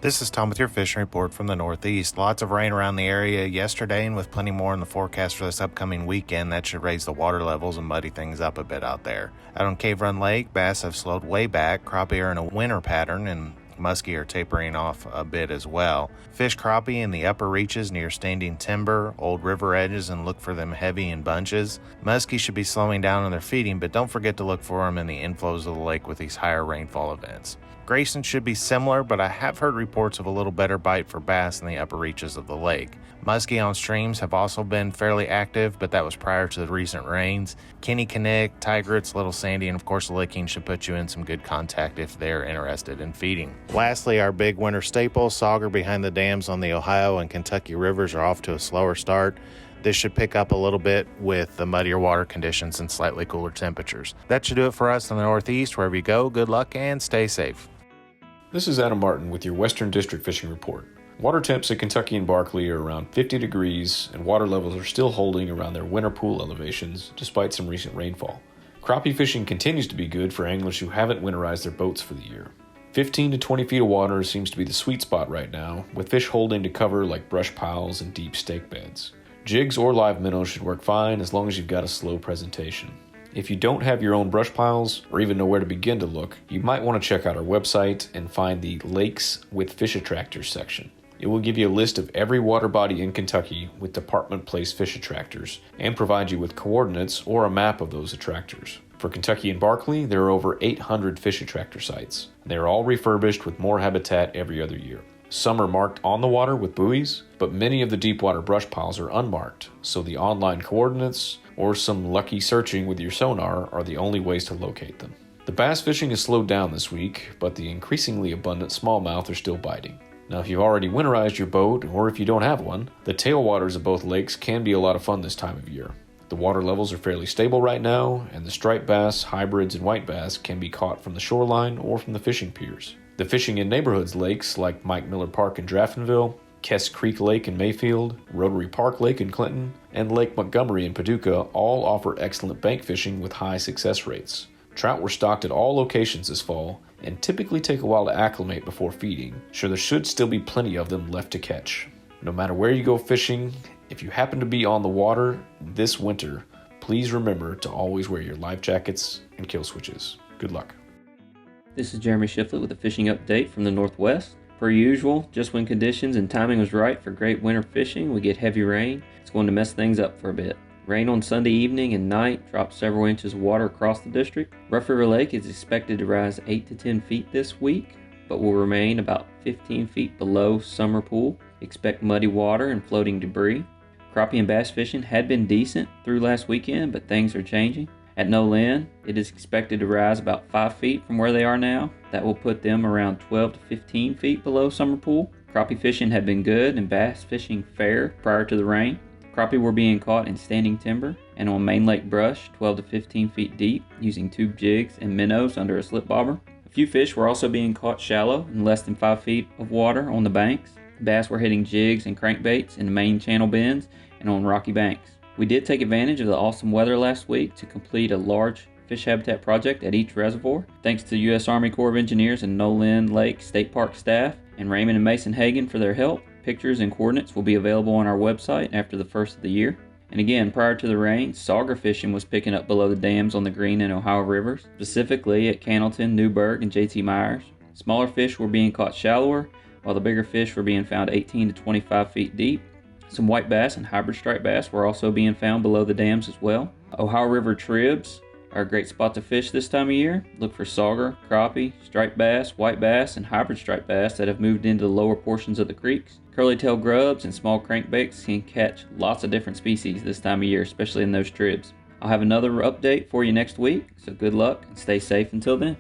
This is Tom with your fishing report from the Northeast. Lots of rain around the area yesterday, and with plenty more in the forecast for this upcoming weekend, that should raise the water levels and muddy things up a bit out there. Out on Cave Run Lake, bass have slowed way back. Crappie are in a winter pattern, and muskie are tapering off a bit as well. Fish crappie in the upper reaches near standing timber, old river edges, and look for them heavy in bunches. Muskie should be slowing down on their feeding, but don't forget to look for them in the inflows of the lake with these higher rainfall events. Grayson should be similar, but I have heard reports of a little better bite for bass in the upper reaches of the lake. Muskie on streams have also been fairly active, but that was prior to the recent rains. Kenny Canick, Tigrit's, Little Sandy, and of course licking should put you in some good contact if they're interested in feeding. Lastly, our big winter staple, sauger behind the dams on the Ohio and Kentucky rivers are off to a slower start. This should pick up a little bit with the muddier water conditions and slightly cooler temperatures. That should do it for us in the Northeast. Wherever you go, good luck and stay safe. This is Adam Martin with your Western District Fishing Report. Water temps at Kentucky and Barkley are around 50 degrees, and water levels are still holding around their winter pool elevations despite some recent rainfall. Crappie fishing continues to be good for anglers who haven't winterized their boats for the year. 15 to 20 feet of water seems to be the sweet spot right now, with fish holding to cover like brush piles and deep stake beds. Jigs or live minnows should work fine as long as you've got a slow presentation. If you don't have your own brush piles or even know where to begin to look, you might want to check out our website and find the Lakes with Fish Attractors section. It will give you a list of every water body in Kentucky with department placed fish attractors and provide you with coordinates or a map of those attractors. For Kentucky and Barkley, there are over 800 fish attractor sites. They are all refurbished with more habitat every other year. Some are marked on the water with buoys, but many of the deep water brush piles are unmarked, so the online coordinates or some lucky searching with your sonar are the only ways to locate them. The bass fishing has slowed down this week, but the increasingly abundant smallmouth are still biting. Now, if you've already winterized your boat, or if you don't have one, the tailwaters of both lakes can be a lot of fun this time of year. The water levels are fairly stable right now, and the striped bass, hybrids, and white bass can be caught from the shoreline or from the fishing piers. The fishing in neighborhoods lakes like Mike Miller Park in Draftonville, Kess Creek Lake in Mayfield, Rotary Park Lake in Clinton, and Lake Montgomery in Paducah all offer excellent bank fishing with high success rates. Trout were stocked at all locations this fall and typically take a while to acclimate before feeding, so there should still be plenty of them left to catch. No matter where you go fishing, if you happen to be on the water this winter, please remember to always wear your life jackets and kill switches. Good luck. This is Jeremy Shiflett with a fishing update from the Northwest. Per usual, just when conditions and timing was right for great winter fishing, we get heavy rain. It's going to mess things up for a bit. Rain on Sunday evening and night dropped several inches of water across the district. Rough River Lake is expected to rise 8 to 10 feet this week, but will remain about 15 feet below summer pool. Expect muddy water and floating debris. Crappie and bass fishing had been decent through last weekend, but things are changing. At Nolan, it is expected to rise about 5 feet from where they are now. That will put them around 12 to 15 feet below summer pool. Crappie fishing had been good and bass fishing fair prior to the rain. Crappie were being caught in standing timber and on main lake brush 12 to 15 feet deep using tube jigs and minnows under a slip bobber. A few fish were also being caught shallow in less than 5 feet of water on the banks. Bass were hitting jigs and crankbaits in the main channel bends and on rocky banks. We did take advantage of the awesome weather last week to complete a large fish habitat project at each reservoir. Thanks to the U.S. Army Corps of Engineers and Nolan Lake State Park staff and Raymond and Mason Hagen for their help. Pictures and coordinates will be available on our website after the first of the year. And again, prior to the rain, sauger fishing was picking up below the dams on the Green and Ohio rivers, specifically at Cannleton, Newburgh, and J.T. Myers. Smaller fish were being caught shallower, while the bigger fish were being found 18 to 25 feet deep. Some white bass and hybrid striped bass were also being found below the dams as well. Ohio River tribs are a great spot to fish this time of year. Look for sauger, crappie, striped bass, white bass, and hybrid striped bass that have moved into the lower portions of the creeks. Curly-tailed grubs and small crankbaits can catch lots of different species this time of year, especially in those tribs. I'll have another update for you next week, so good luck and stay safe until then.